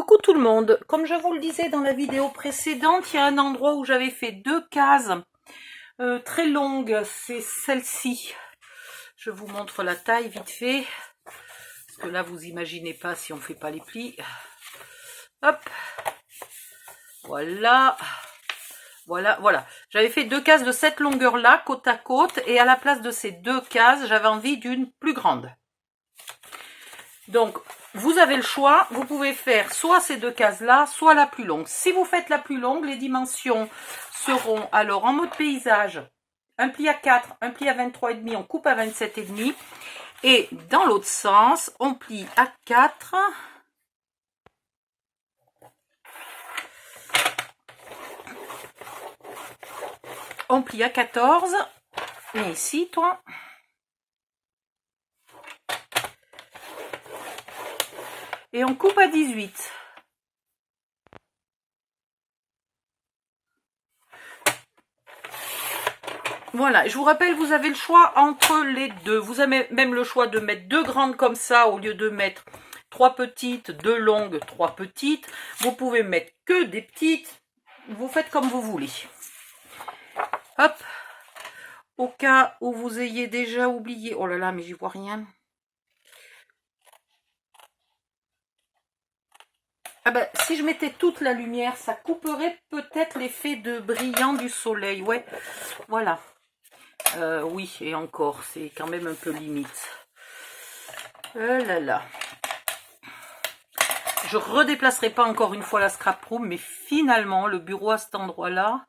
Coucou tout le monde, comme je vous le disais dans la vidéo précédente, il y a un endroit où j'avais fait deux cases très longues, c'est celle-ci. Je vous montre la taille vite fait, parce que là vous imaginez pas si on fait pas les plis. Hop, voilà, voilà. J'avais fait deux cases de cette longueur-là, côte à côte, et à la place de ces deux cases, j'avais envie d'une plus grande. Donc, vous avez le choix, vous pouvez faire soit ces deux cases-là, soit la plus longue. Si vous faites la plus longue, les dimensions seront alors en mode paysage, un pli à 4, un pli à 23,5, on coupe à 27,5. Et dans l'autre sens, on plie à 4, on plie à 14, et ici, toi... Et on coupe à 18. Voilà, je vous rappelle, vous avez le choix entre les deux. Vous avez même le choix de mettre deux grandes comme ça au lieu de mettre trois petites, deux longues, trois petites. Vous pouvez mettre que des petites. Vous faites comme vous voulez. Hop. Au cas où vous ayez déjà oublié. Oh là là, mais j'y vois rien. Ah ben, si je mettais toute la lumière, ça couperait peut-être l'effet de brillant du soleil. Ouais, voilà. Oui, et encore, c'est quand même un peu limite. Oh là là. Je redéplacerai pas encore une fois la scrap room, mais finalement, le bureau à cet endroit-là,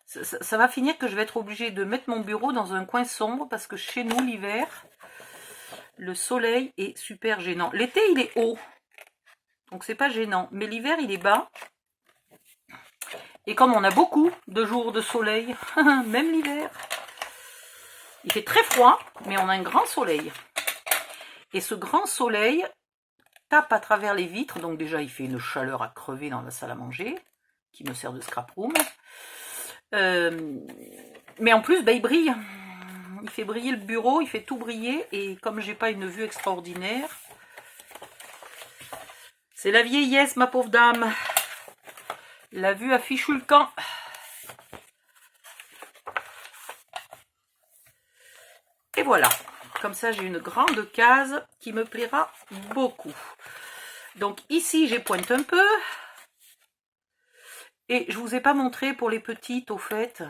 ça va finir que je vais être obligée de mettre mon bureau dans un coin sombre, parce que chez nous, l'hiver, le soleil est super gênant. L'été, il est haut, donc c'est pas gênant, mais l'hiver, il est bas. Et comme on a beaucoup de jours de soleil, même l'hiver, il fait très froid, mais on a un grand soleil. Et ce grand soleil tape à travers les vitres, donc déjà il fait une chaleur à crever dans la salle à manger, qui me sert de scrap room. Mais en plus, il brille. Il fait briller le bureau, il fait tout briller, et comme j'ai pas une vue extraordinaire, c'est la vieillesse, ma pauvre dame. La vue a fichu le camp. Et voilà. Comme ça, j'ai une grande case qui me plaira beaucoup. Donc ici, j'ai pointe un peu. Et je vous ai pas montré pour les petites, au fait.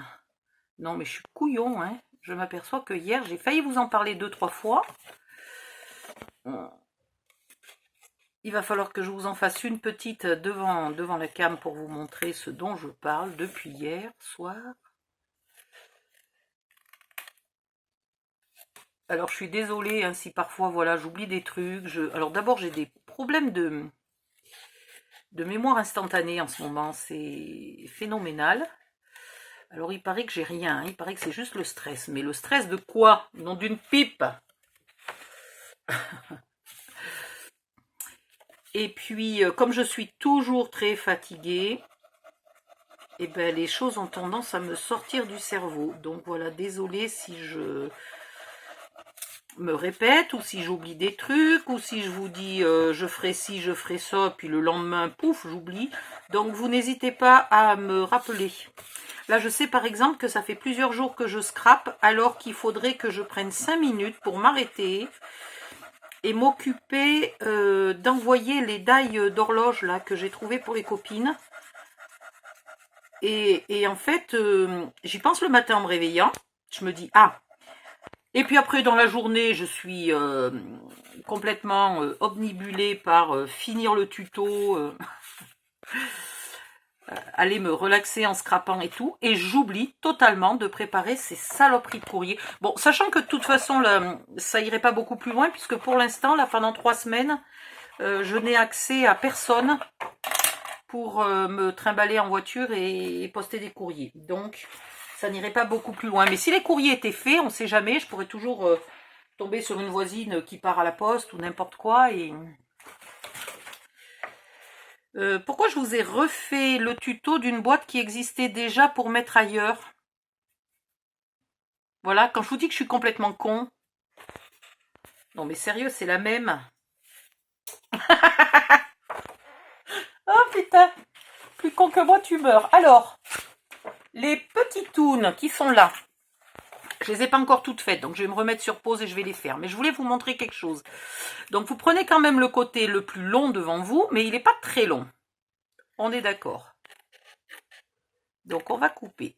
Non, mais je suis couillon, hein. Je m'aperçois que hier, j'ai failli vous en parler 2-3 fois. Il va falloir que je vous en fasse une petite devant la cam pour vous montrer ce dont je parle depuis hier soir. Alors, je suis désolée hein, si parfois, voilà, j'oublie des trucs. Alors, d'abord, j'ai des problèmes de mémoire instantanée en ce moment. C'est phénoménal. Alors, il paraît que j'ai rien. Il paraît que c'est juste le stress. Mais le stress de quoi? Non, d'une pipe. Et puis, comme je suis toujours très fatiguée, eh ben, les choses ont tendance à me sortir du cerveau. Donc voilà, désolée si je me répète, ou si j'oublie des trucs, ou si je vous dis je ferai ci, je ferai ça, puis le lendemain, pouf, j'oublie. Donc vous n'hésitez pas à me rappeler. Là, je sais par exemple que ça fait plusieurs jours que je scrape, alors qu'il faudrait que je prenne 5 minutes pour m'arrêter et m'occuper d'envoyer les dailles d'horloge là que j'ai trouvées pour les copines. Et en fait, j'y pense le matin en me réveillant. Je me dis, ah. Et puis après, dans la journée, je suis complètement obnubilée par finir le tuto, aller me relaxer en scrapant et tout. Et j'oublie totalement de préparer ces saloperies de courrier. Bon, sachant que de toute façon, là, ça irait pas beaucoup plus loin, puisque pour l'instant, là, pendant 3 semaines, je n'ai accès à personne pour me trimballer en voiture et poster des courriers. Donc, ça n'irait pas beaucoup plus loin. Mais si les courriers étaient faits, on ne sait jamais, je pourrais toujours tomber sur une voisine qui part à la poste ou n'importe quoi. Et pourquoi je vous ai refait le tuto d'une boîte qui existait déjà pour mettre ailleurs? Voilà, quand je vous dis que je suis complètement con. Non mais sérieux, c'est la même. que moi tu meurs. Alors, les petits toons qui sont là, je les ai pas encore toutes faites, donc je vais me remettre sur pause et je vais les faire. Mais je voulais vous montrer quelque chose. Donc vous prenez quand même le côté le plus long devant vous, mais il n'est pas très long. On est d'accord. Donc on va couper.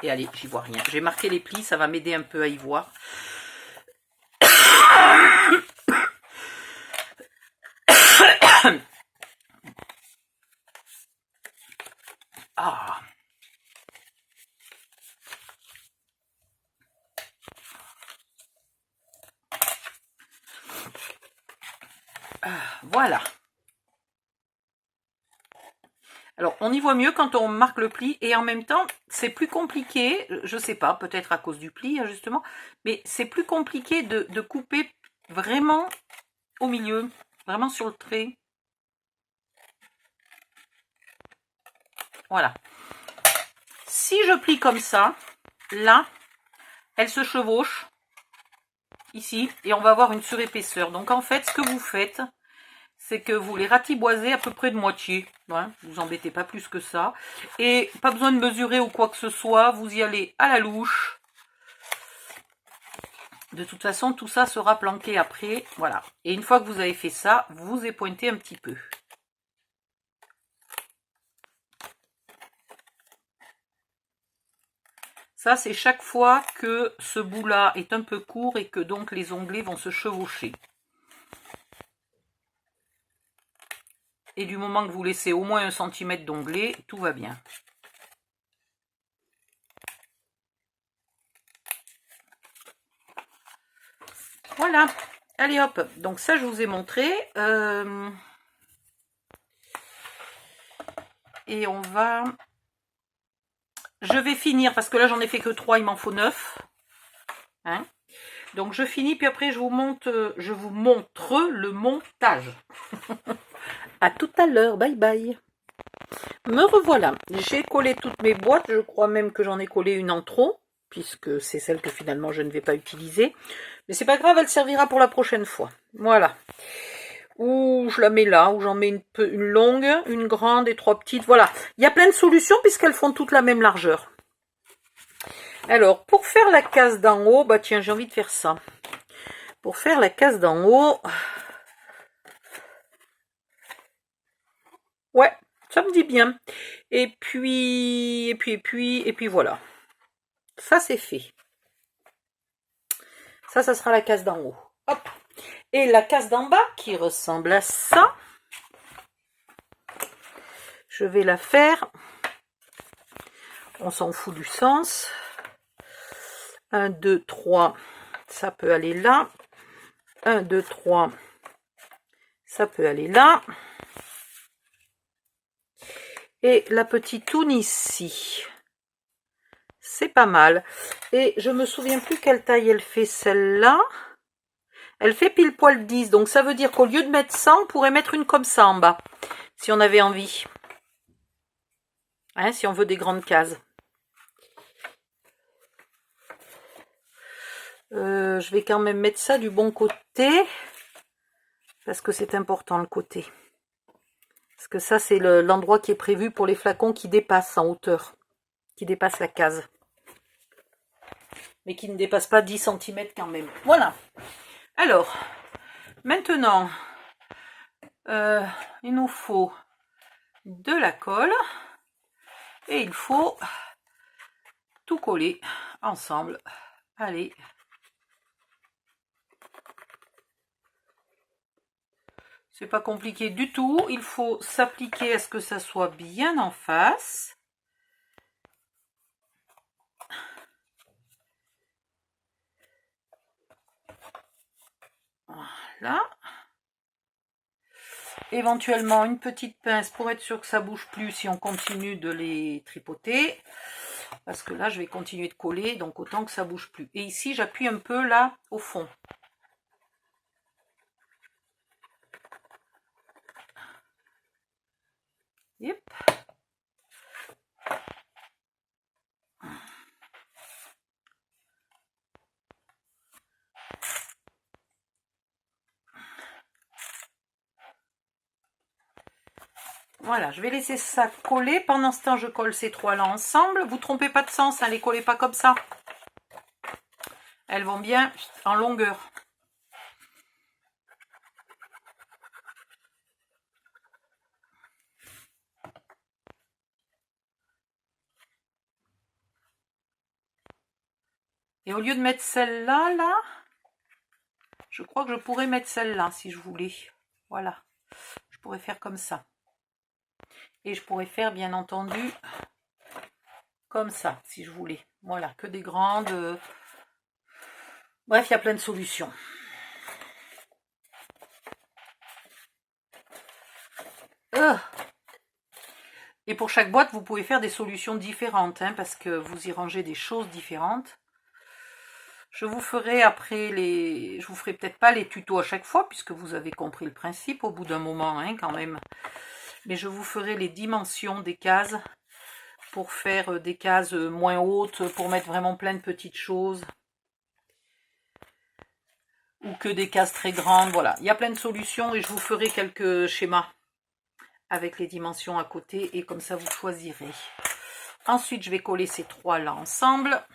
Et allez, j'y vois rien. J'ai marqué les plis, ça va m'aider un peu à y voir. Ah. Voilà. Alors, on y voit mieux quand on marque le pli et en même temps, c'est plus compliqué, je sais pas, peut-être à cause du pli, justement, mais c'est plus compliqué de couper vraiment au milieu, vraiment sur le trait. Voilà. Si je plie comme ça, là, elle se chevauche ici et on va avoir une surépaisseur. Donc, en fait, ce que vous faites, c'est que vous les ratiboisez à peu près de moitié. Hein, vous embêtez pas plus que ça. Et pas besoin de mesurer ou quoi que ce soit. Vous y allez à la louche. De toute façon, tout ça sera planqué après. Voilà. Et une fois que vous avez fait ça, vous épointez un petit peu. Ça, c'est chaque fois que ce bout-là est un peu court et que donc les onglets vont se chevaucher. Et du moment que vous laissez au moins 1 cm d'onglet, tout va bien. Voilà. Allez hop. Donc ça, je vous ai montré. Et on va... Je vais finir, parce que là, j'en ai fait que 3, il m'en faut 9. Hein, donc je finis, puis après, je vous montre le montage. À tout à l'heure. Bye bye. Me revoilà. J'ai collé toutes mes boîtes. Je crois même que j'en ai collé une en trop, puisque c'est celle que finalement je ne vais pas utiliser. Mais c'est pas grave, elle servira pour la prochaine fois. Voilà. Ou je la mets là, ou j'en mets une longue, une grande et 3 petites. Voilà. Il y a plein de solutions puisqu'elles font toutes la même largeur. Alors, pour faire la case d'en haut, bah tiens, j'ai envie de faire ça. Pour faire la case d'en haut, ouais, ça me dit bien. Et puis voilà. Ça, c'est fait. Ça sera la case d'en haut. Hop. Et la case d'en bas, qui ressemble à ça, je vais la faire. On s'en fout du sens. 1, 2, 3, ça peut aller là. 1, 2, 3, ça peut aller là. Et la petite toune ici. C'est pas mal. Et je me souviens plus quelle taille elle fait celle-là. Elle fait pile poil 10. Donc ça veut dire qu'au lieu de mettre 100, on pourrait mettre une comme ça en bas. Si on avait envie. Hein, si on veut des grandes cases. Je vais quand même mettre ça du bon côté. Parce que c'est important le côté. Parce que ça, c'est l'endroit qui est prévu pour les flacons qui dépassent en hauteur. Qui dépassent la case. Mais qui ne dépassent pas 10 cm quand même. Voilà. Alors, maintenant, il nous faut de la colle. Et il faut tout coller ensemble. Allez. C'est pas compliqué du tout. Il faut s'appliquer à ce que ça soit bien en face. Voilà. Éventuellement une petite pince pour être sûr que ça bouge plus si on continue de les tripoter. Parce que là, je vais continuer de coller, donc autant que ça bouge plus. Et ici, j'appuie un peu là au fond. Yep. Voilà, je vais laisser ça coller. Pendant ce temps, je colle ces trois-là ensemble. Vous ne trompez pas de sens, hein, les collez pas comme ça. Elles vont bien en longueur. Et au lieu de mettre celle-là, là, je crois que je pourrais mettre celle-là si je voulais. Voilà, je pourrais faire comme ça. Et je pourrais faire, bien entendu, comme ça, si je voulais. Voilà, que des grandes. Bref, il y a plein de solutions. Et pour chaque boîte, vous pouvez faire des solutions différentes, hein, parce que vous y rangez des choses différentes. Je vous ferai après je vous ferai peut-être pas les tutos à chaque fois, puisque vous avez compris le principe au bout d'un moment, hein, quand même. Mais je vous ferai les dimensions des cases pour faire des cases moins hautes, pour mettre vraiment plein de petites choses. Ou que des cases très grandes, voilà. Il y a plein de solutions et je vous ferai quelques schémas avec les dimensions à côté et comme ça vous choisirez. Ensuite, je vais coller ces trois là ensemble.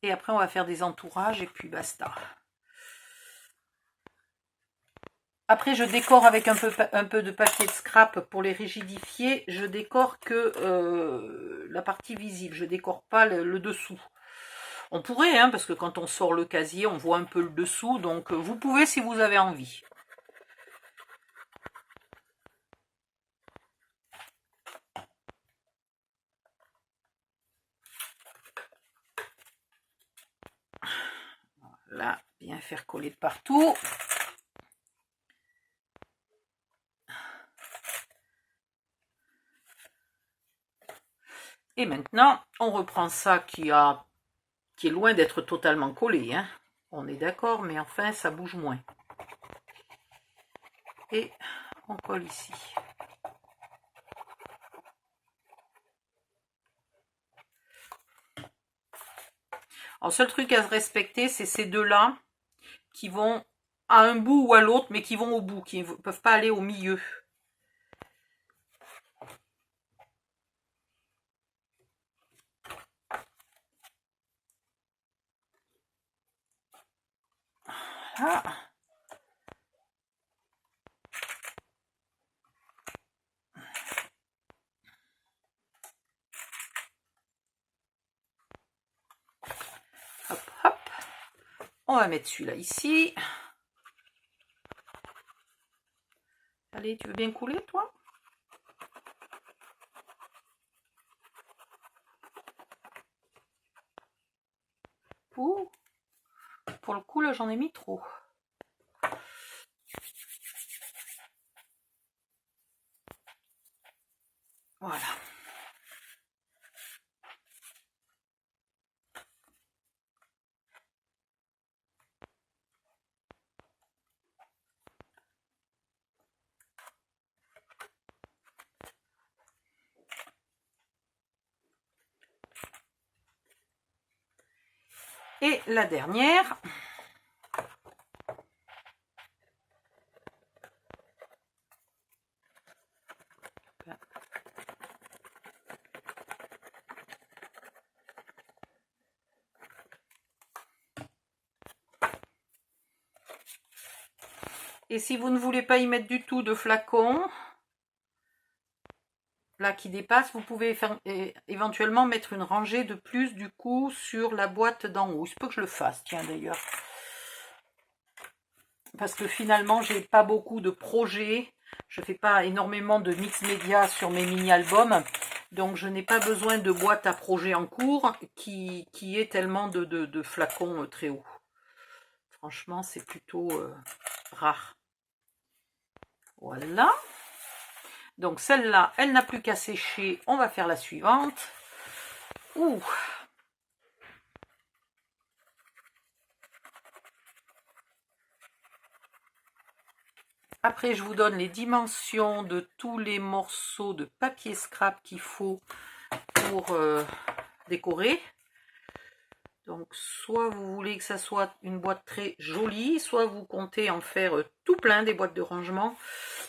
Et après, on va faire des entourages et puis basta. Après, je décore avec un peu de papier de scrap pour les rigidifier. Je décore que la partie visible. Je décore pas le dessous. On pourrait, hein, parce que quand on sort le casier, on voit un peu le dessous. Donc, vous pouvez si vous avez envie. Voilà, bien faire coller de partout. Et maintenant, on reprend ça qui est loin d'être totalement collé, hein. On est d'accord, mais enfin, ça bouge moins. Et on colle ici. Alors, seul truc à respecter, c'est ces deux-là qui vont à un bout ou à l'autre, mais qui vont au bout, qui ne peuvent pas aller au milieu. Voilà. Hop, hop. On va mettre celui-là ici. Allez, tu veux bien couler, toi? Ouh. Pour le coup, là, j'en ai mis trop. Voilà. Et la dernière. Et si vous ne voulez pas y mettre du tout de flacon, là qui dépasse, vous pouvez faire, éventuellement mettre une rangée de plus du coup sur la boîte d'en haut. Il se peut que je le fasse, tiens d'ailleurs. Parce que finalement, j'ai pas beaucoup de projets. Je fais pas énormément de mix média sur mes mini-albums. Donc je n'ai pas besoin de boîte à projets en cours qui ait tellement de flacons très hauts. Franchement, c'est plutôt rare. Voilà. Donc celle-là, elle n'a plus qu'à sécher. On va faire la suivante. Ouh. Après, je vous donne les dimensions de tous les morceaux de papier scrap qu'il faut pour décorer. Donc, soit vous voulez que ça soit une boîte très jolie, soit vous comptez en faire tout plein des boîtes de rangement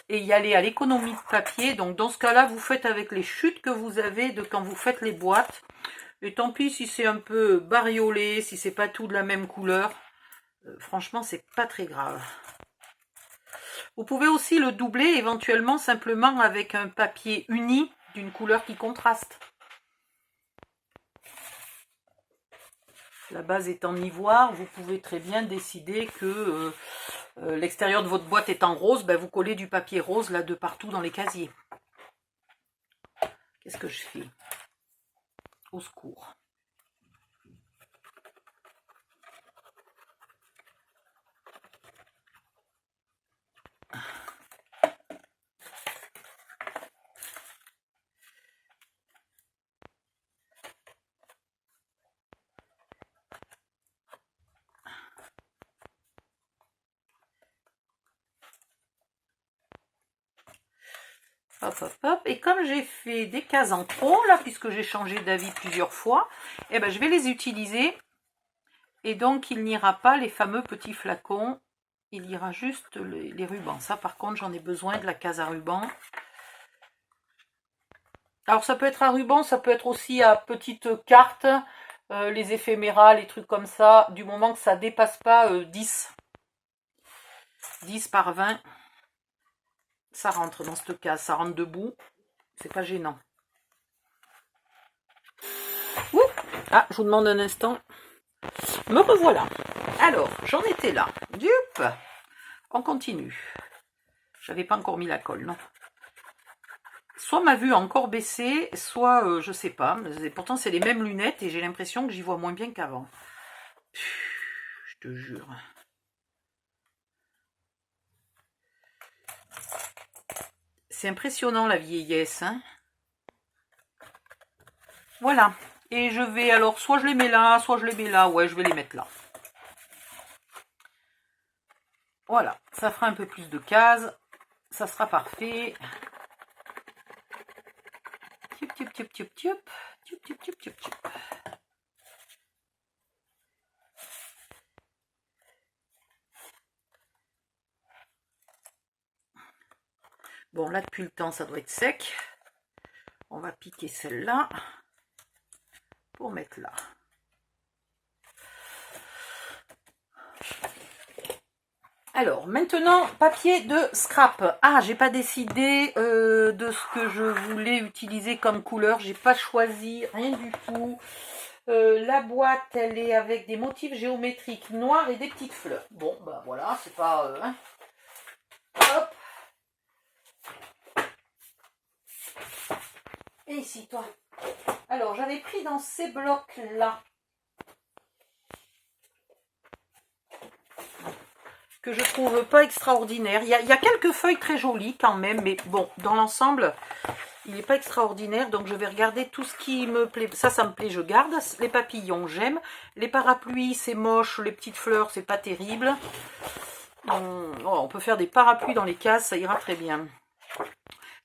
et y aller à l'économie de papier. Donc, dans ce cas-là, vous faites avec les chutes que vous avez de quand vous faites les boîtes. Et tant pis si c'est un peu bariolé, si c'est pas tout de la même couleur. Franchement, c'est pas très grave. Vous pouvez aussi le doubler éventuellement simplement avec un papier uni d'une couleur qui contraste. La base est en ivoire, vous pouvez très bien décider que l'extérieur de votre boîte est en rose, ben vous collez du papier rose là de partout dans les casiers. Qu'est-ce que je fais? Au secours. Hop, hop, hop. Et comme j'ai fait des cases en trop, là, puisque j'ai changé d'avis plusieurs fois, eh ben, je vais les utiliser. Et donc, il n'ira pas les fameux petits flacons. Il ira juste les rubans. Ça, par contre, j'en ai besoin de la case à ruban. Alors, ça peut être à ruban, ça peut être aussi à petites cartes, les éphéméras, les trucs comme ça, du moment que ça ne dépasse pas 10. 10 par 20. Ça rentre dans cette case, ça rentre debout, c'est pas gênant. Ouh, ah, je vous demande un instant. Me revoilà. Alors, j'en étais là. Dup, on continue. J'avais pas encore mis la colle, non. Soit ma vue a encore baissé, soit je sais pas. Pourtant, c'est les mêmes lunettes et j'ai l'impression que j'y vois moins bien qu'avant. Je te jure. C'est impressionnant la vieillesse. Hein, voilà. Et je vais alors, soit je les mets là, soit je les mets là. Ouais, je vais les mettre là. Voilà. Ça fera un peu plus de cases. Ça sera parfait. Tup, tup, tup, tup, tup. Tup, tup, tup, tup, tup. Bon, là, depuis le temps, ça doit être sec. On va piquer celle-là pour mettre là. Alors, maintenant, papier de scrap. Ah, j'ai pas décidé de ce que je voulais utiliser comme couleur. J'ai pas choisi, rien du tout. La boîte, elle est avec des motifs géométriques noirs et des petites fleurs. Bon, bah voilà, c'est pas... hein. Hop. Et ici, toi. Alors, j'avais pris dans ces blocs-là, que je trouve pas extraordinaire. Il y a quelques feuilles très jolies quand même, mais bon, dans l'ensemble, il n'est pas extraordinaire. Donc, je vais regarder tout ce qui me plaît. Ça me plaît, je garde. Les papillons, j'aime. Les parapluies, c'est moche. Les petites fleurs, c'est pas terrible. On peut faire des parapluies dans les cases, ça ira très bien.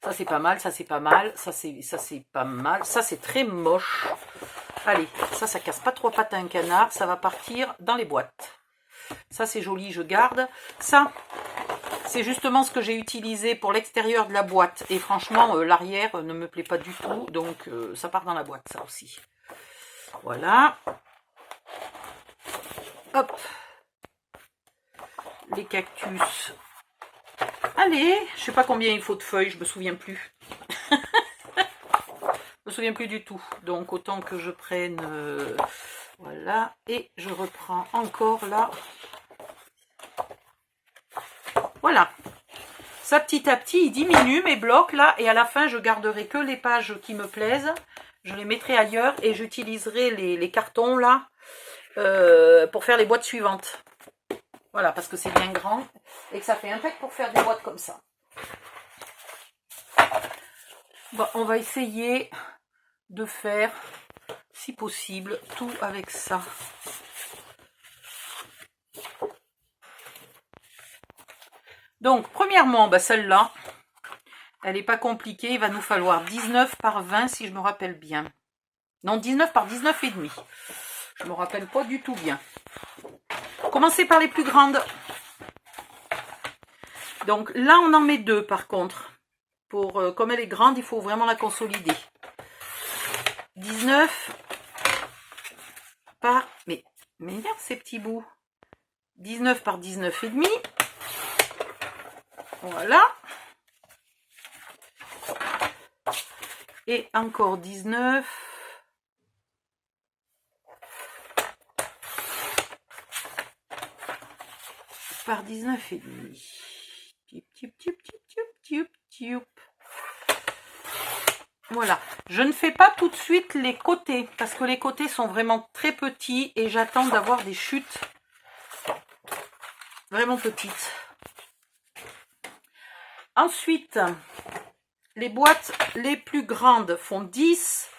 Ça c'est pas mal, ça c'est pas mal, ça c'est pas mal, ça c'est très moche. Allez, ça casse pas trois pattes à un canard, ça va partir dans les boîtes. Ça c'est joli, je garde. Ça, c'est justement ce que j'ai utilisé pour l'extérieur de la boîte. Et franchement, l'arrière ne me plaît pas du tout, donc ça part dans la boîte, ça aussi. Voilà. Hop. Les cactus. Allez, je sais pas combien il faut de feuilles, je me souviens plus. Je me souviens plus du tout. Donc autant que je prenne voilà, et je reprends encore là. Voilà. Ça petit à petit, il diminue mes blocs là, et à la fin je garderai que les pages qui me plaisent. Je les mettrai ailleurs et j'utiliserai les cartons là pour faire les boîtes suivantes. Voilà, parce que c'est bien grand et que ça fait impec pour faire des boîtes comme ça. Bon, on va essayer de faire, si possible, tout avec ça. Donc, premièrement, bah celle-là, elle n'est pas compliquée. Il va nous falloir 19 par 20, si je me rappelle bien. Non, 19 par 19 et demi. Je me rappelle pas du tout bien. Commencez par les plus grandes. Donc là, on en met 2 par contre. Comme elle est grande, il faut vraiment la consolider. 19 par... Mais merde, ces petits bouts. 19 par 19 et demi. Voilà. Et encore 19 par 19 et demi. Voilà. Je ne fais pas tout de suite les côtés parce que les côtés sont vraiment très petits et j'attends d'avoir des chutes vraiment petites. Ensuite, les boîtes les plus grandes font 10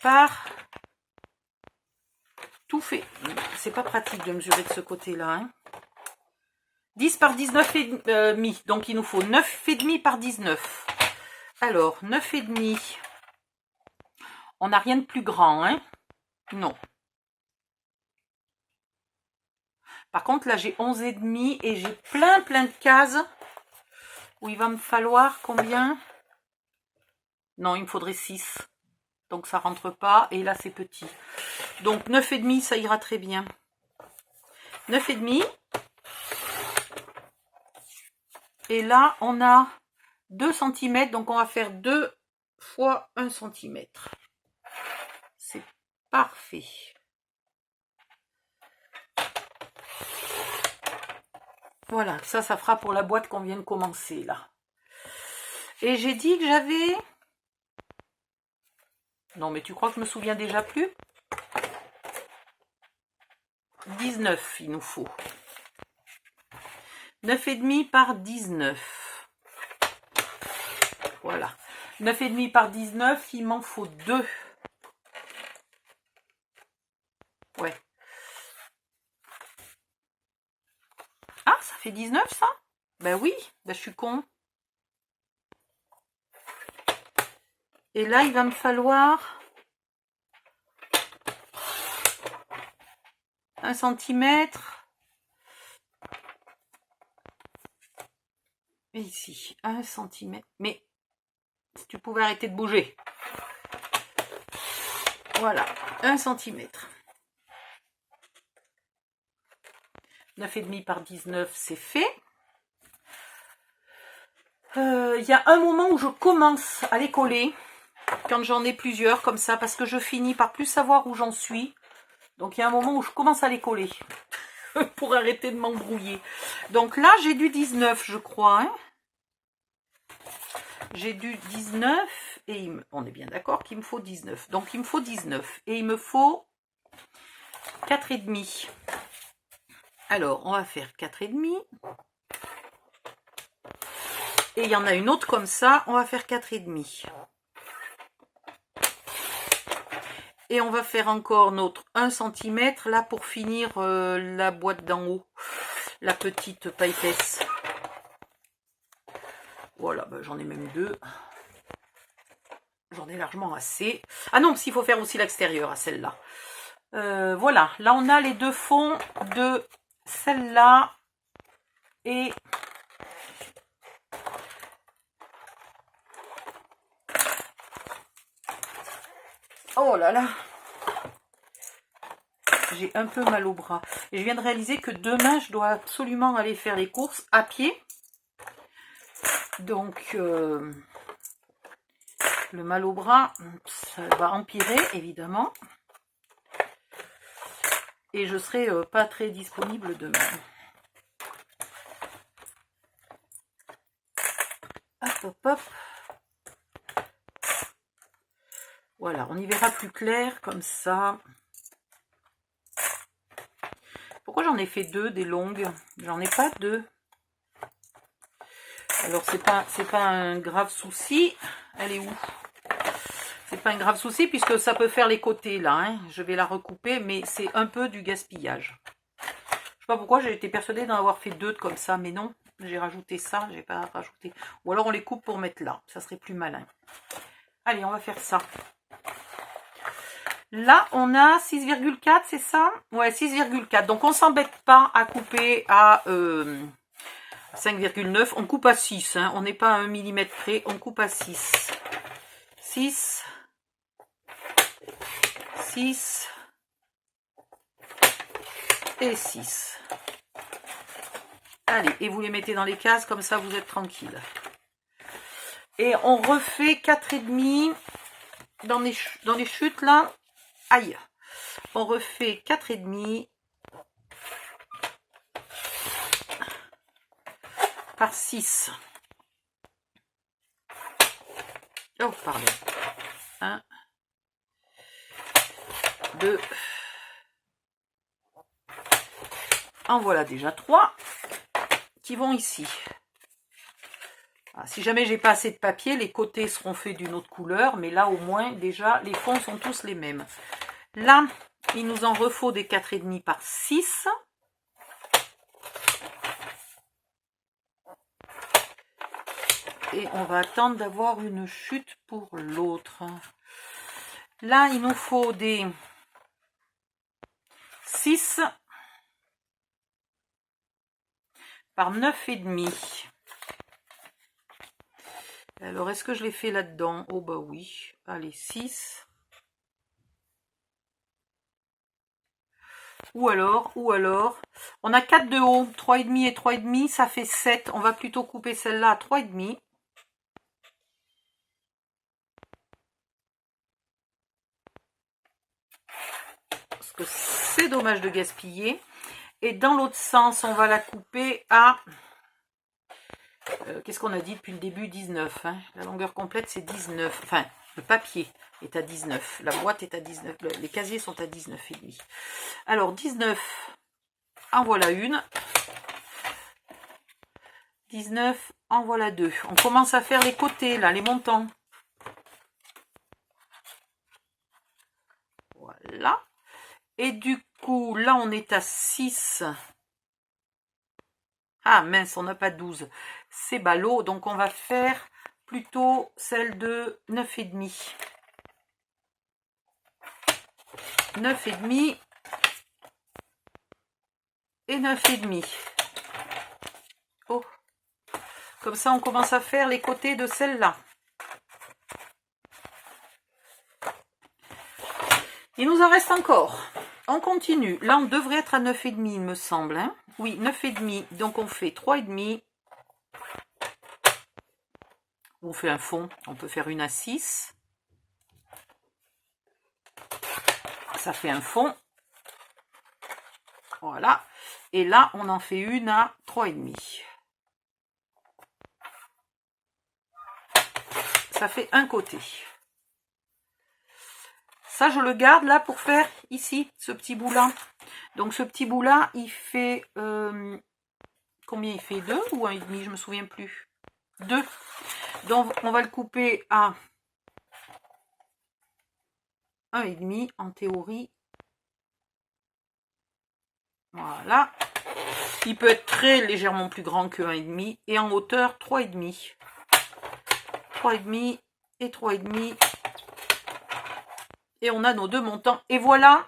par... Tout fait. C'est pas pratique de mesurer de ce côté-là. Hein. 10 par 19 et demi. Donc, il nous faut 9 et demi par 19. Alors, 9 et demi. On n'a rien de plus grand, hein? Non. Par contre, là, j'ai 11 et demi et j'ai plein de cases où il va me falloir combien? Non, il me faudrait 6. Donc, ça rentre pas. Et là, c'est petit. Donc, 9 et demi, ça ira très bien. 9 et demi. Et là, on a 2 cm. Donc, on va faire 2 fois 1 cm. C'est parfait. Voilà, ça fera pour la boîte qu'on vient de commencer, là. Et j'ai dit que j'avais... Non, mais tu crois que je me souviens déjà plus? 19, il nous faut. 9,5 par 19. Voilà. 9,5 par 19, il m'en faut 2. Ouais. Ah, ça fait 19, ça? Ben oui, ben je suis con. Et là, il va me falloir 1 cm. Et ici, 1 cm. Mais si tu pouvais arrêter de bouger. Voilà, 1 cm. 9,5 par 19, c'est fait. Il y a un moment où je commence à les coller. Quand j'en ai plusieurs comme ça, parce que je finis par plus savoir où j'en suis. Donc il y a un moment où je commence à les coller. Pour arrêter de m'embrouiller. Donc là, j'ai du 19, je crois. Hein. J'ai du 19. Et on est bien d'accord qu'il me faut 19. Donc il me faut 19. Et il me faut 4,5. Alors, on va faire 4,5. Et il y en a une autre comme ça. On va faire 4,5. Et on va faire encore notre 1 cm là pour finir la boîte d'en haut. La petite paille épaisse. Voilà, ben j'en ai même 2. J'en ai largement assez. Ah non, s'il faut faire aussi l'extérieur à celle-là. Voilà, là on a les 2 fonds de celle-là et... Oh là là! J'ai un peu mal au bras. Et je viens de réaliser que demain, je dois absolument aller faire les courses à pied. Donc, le mal au bras, ça va empirer, évidemment. Et je serai pas très disponible demain. Hop, hop, hop. Voilà, on y verra plus clair comme ça. Pourquoi j'en ai fait 2 des longues? J'en ai pas 2. Alors c'est pas un grave souci. Elle est où? C'est pas un grave souci puisque ça peut faire les côtés là. Hein. Je vais la recouper, mais c'est un peu du gaspillage. Je sais pas pourquoi j'ai été persuadée d'en avoir fait 2 comme ça, mais non. J'ai rajouté ça, j'ai pas rajouté. Ou alors on les coupe pour mettre là. Ça serait plus malin. Allez, on va faire ça. Là, on a 6,4, c'est ça? Ouais, 6,4. Donc, on s'embête pas à couper à 5,9. On coupe à 6. Hein. On n'est pas à 1 mm près. On coupe à 6. 6. 6. Et 6. Allez, et vous les mettez dans les cases, comme ça, vous êtes tranquille. Et on refait 4,5 dans les chutes, là. Aïe. On refait 4,5 par 6. Oh, pardon. 1, 2. En voilà déjà 3 qui vont ici. Si jamais j'ai pas assez de papier, les côtés seront faits d'une autre couleur, mais là au moins déjà les fonds sont tous les mêmes. Là, il nous en refaut des 4,5 par 6. Et on va attendre d'avoir une chute pour l'autre. Là, il nous faut des 6 par 9,5. Alors, est-ce que je l'ai fait là-dedans? Oh, bah oui. Allez, 6. Ou alors, on a 4 de haut, 3,5 et 3,5, ça fait 7. On va plutôt couper celle-là à 3,5. Parce que c'est dommage de gaspiller. Et dans l'autre sens, on va la couper à... qu'est-ce qu'on a dit depuis le début? 19. Hein. La longueur complète, c'est 19. Enfin, le papier est à 19. La boîte est à 19. Les casiers sont à 19,5. Alors, 19, en voilà une. 19, en voilà deux. On commence à faire les côtés, là, les montants. Voilà. Et du coup, là, on est à 6. Ah, mince, on n'a pas 12. C'est ballot, donc on va faire plutôt celle de 9,5. 9,5 et 9,5. Oh. Comme ça, on commence à faire les côtés de celle-là. Il nous en reste encore. On continue. Là, on devrait être à 9,5, il me semble. Hein, oui, 9,5. Donc, on fait 3,5. On fait un fond. On peut faire une à 6. Ça fait un fond. Voilà. Et là, on en fait une à 3,5. Ça fait un côté. Ça, je le garde là pour faire ici, ce petit bout-là. Donc, ce petit bout-là, il fait... combien il fait? 2 ou 1,5? Je me souviens plus. 2. Donc, on va le couper à 1,5 en théorie. Voilà. Il peut être très légèrement plus grand que 1,5. Et en hauteur, 3,5. 3,5 et 3,5. Et on a nos deux montants. Et voilà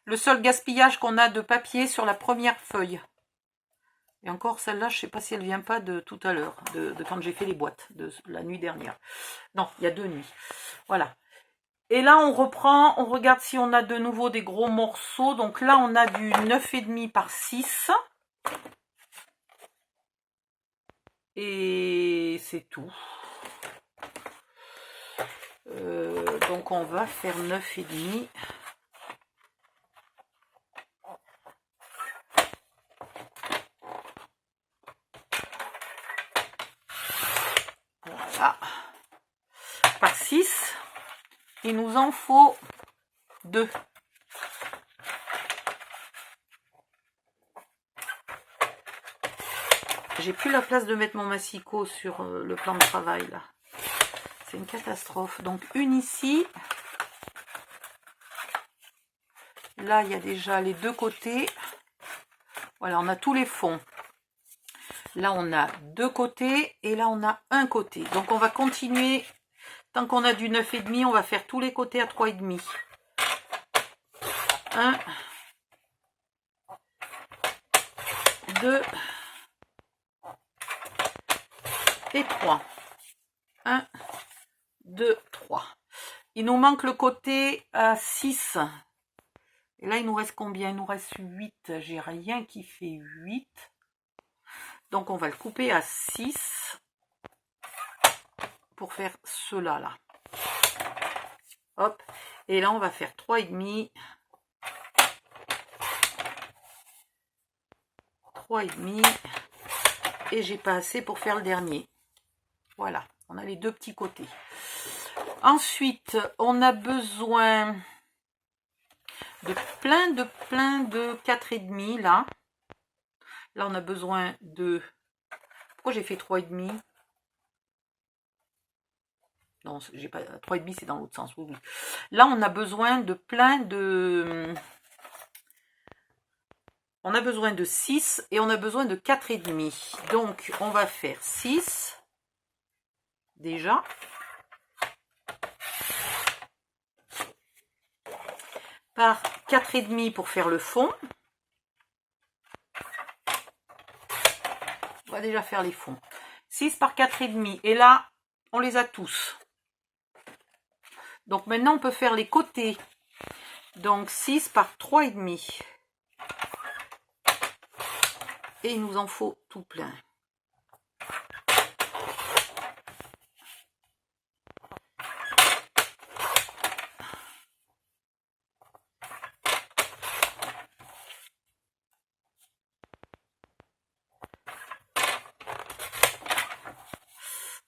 le seul gaspillage qu'on a de papier sur la première feuille. Et encore celle-là, je ne sais pas si elle vient pas de tout à l'heure, de quand j'ai fait les boîtes, de la nuit dernière. Non, il y a 2 nuits. Voilà. Et là, on reprend, on regarde si on a de nouveau des gros morceaux. Donc là, on a du 9,5 par 6. Et c'est tout. Donc on va faire 9,5. Voilà. Par 6. Il nous en faut 2. J'ai plus la place de mettre mon massicot sur le plan de travail là. C'est une catastrophe. Donc une ici. Là, il y a déjà les deux côtés. Voilà, on a tous les fonds. Là, on a 2 côtés et là, on a un côté. Donc, on va continuer. Tant qu'on a du 9,5, on va faire tous les côtés à 3,5. 1, 2 et 3. 1, 2, 3. Il nous manque le côté à 6. Et là, il nous reste combien? Il nous reste 8. J'ai rien qui fait 8. Donc, on va le couper à 6 pour faire cela là. Hop. Et là, on va faire 3,5. 3,5. Et j'ai pas assez pour faire le dernier. Voilà. On a les deux petits côtés. Ensuite, on a besoin de plein de 4,5 là. Là, on a besoin de... Pourquoi j'ai fait 3,5? Non, j'ai pas... 3,5, c'est dans l'autre sens. Oui. Là, on a besoin de plein de... On a besoin de 6 et on a besoin de 4,5. Donc, on va faire 6. Déjà. Par 4,5 pour faire le fond. On va déjà faire les fonds. 6 par 4,5. Et là, on les a tous. Donc maintenant, on peut faire les côtés. Donc 6 par 3,5. Et il nous en faut tout plein.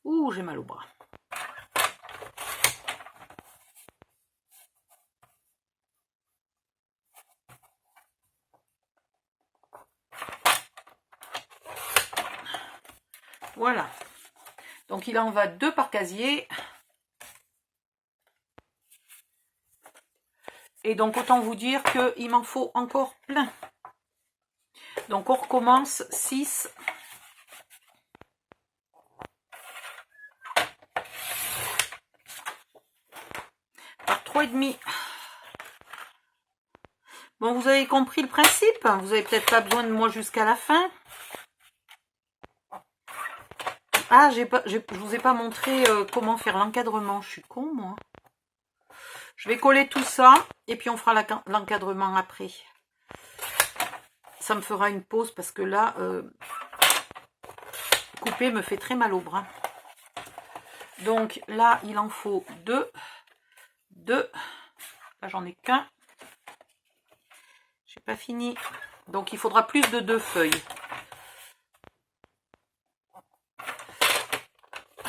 Ouh, j'ai mal au bras. Voilà. Donc il en va 2 par casier. Et donc autant vous dire qu'il m'en faut encore plein. Donc on recommence 6. Par 3,5. Bon, vous avez compris le principe. Vous n'avez peut-être pas besoin de moi jusqu'à la fin. Ah, je vous ai pas montré comment faire l'encadrement. Je suis con, moi. Je vais coller tout ça et puis on fera l'encadrement après. Ça me fera une pause parce que là, couper me fait très mal au bras. Donc là, il en faut 2. 2. Là, j'en ai qu'un. J'ai pas fini. Donc, il faudra plus de 2 feuilles.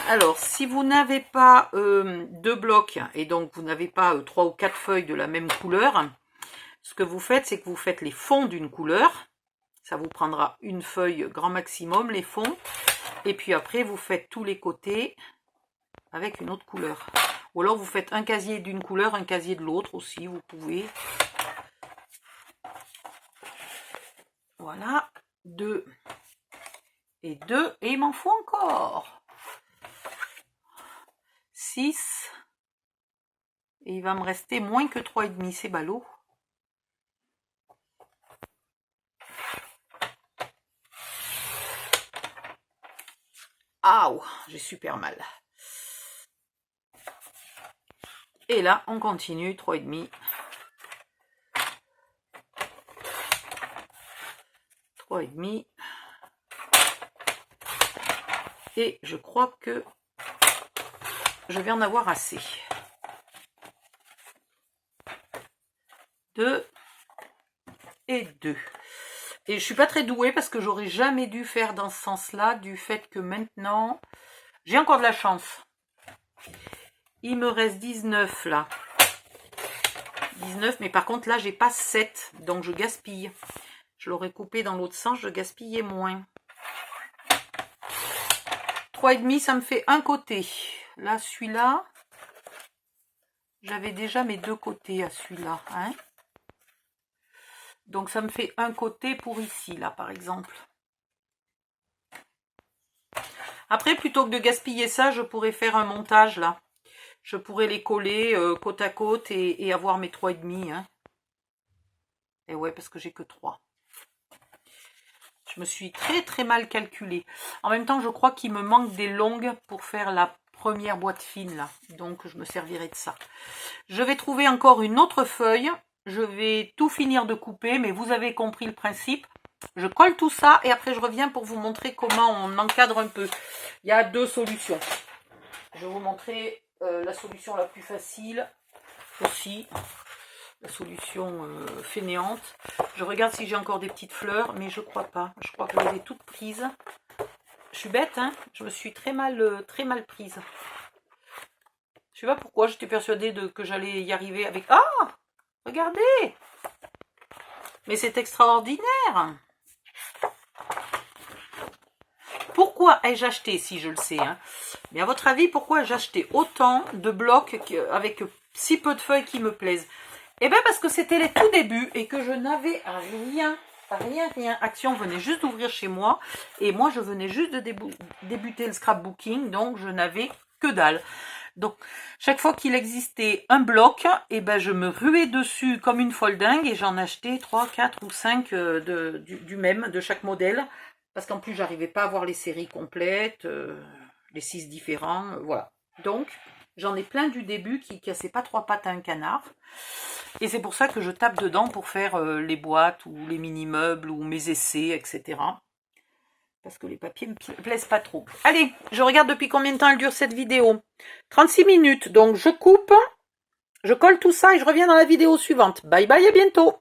Alors, si vous n'avez pas 2 blocs et donc vous n'avez pas 3 ou 4 feuilles de la même couleur, ce que vous faites, c'est que vous faites les fonds d'une couleur. Ça vous prendra une feuille grand maximum, les fonds. Et puis après, vous faites tous les côtés avec une autre couleur. Ou alors, vous faites un casier d'une couleur, un casier de l'autre aussi, vous pouvez. Voilà, 2 et 2. Et il m'en faut encore 6. Et il va me rester moins que 3,5, c'est ballot. Aouh, j'ai super mal. Et là, on continue, 3,5. 3,5. Et je crois que je vais en avoir assez. 2 et 2. Et je suis pas très douée parce que j'aurais jamais dû faire dans ce sens-là, du fait que maintenant, j'ai encore de la chance. Il me reste 19 là. 19, mais par contre là, j'ai pas 7, donc je gaspille. Je l'aurais coupé dans l'autre sens, je gaspillais moins. 3,5, ça me fait un côté. Là, celui-là, j'avais déjà mes 2 côtés à celui-là. Hein, donc, ça me fait un côté pour ici, là, par exemple. Après, plutôt que de gaspiller ça, je pourrais faire un montage, là. Je pourrais les coller côte à côte et avoir mes 3,5. Hein. Et ouais, parce que j'ai que 3. Je me suis très mal calculée. En même temps, je crois qu'il me manque des longues pour faire la première boîte fine là. Donc, je me servirai de ça. Je vais trouver encore une autre feuille. Je vais tout finir de couper, mais vous avez compris le principe. Je colle tout ça et après je reviens pour vous montrer comment on encadre un peu. Il y a 2 solutions. Je vais vous montrer la solution la plus facile aussi. La solution fainéante. Je regarde si j'ai encore des petites fleurs, mais je crois pas. Je crois que je les ai toutes prises. Je suis bête, hein. Je me suis très mal prise. Je sais pas pourquoi, j'étais persuadée que j'allais y arriver avec... Ah! Regardez! Mais c'est extraordinaire! Pourquoi ai-je acheté, si je le sais, hein? Mais à votre avis, pourquoi ai-je acheté autant de blocs avec si peu de feuilles qui me plaisent? Eh bien parce que c'était les tout débuts et que je n'avais rien. Action venait juste d'ouvrir chez moi et moi je venais juste de débuter le scrapbooking, donc je n'avais que dalle. Donc chaque fois qu'il existait un bloc, et ben je me ruais dessus comme une folle dingue et j'en achetais 3, 4 ou 5 du même, de chaque modèle, parce qu'en plus j'arrivais pas à voir les séries complètes, les 6 différents, voilà. Donc j'en ai plein du début qui cassaient pas 3 pattes à un canard. Et c'est pour ça que je tape dedans pour faire les boîtes ou les mini-meubles ou mes essais, etc. Parce que les papiers me plaisent pas trop. Allez, je regarde depuis combien de temps elle dure cette vidéo. 36 minutes, donc je coupe, je colle tout ça et je reviens dans la vidéo suivante. Bye bye, à bientôt.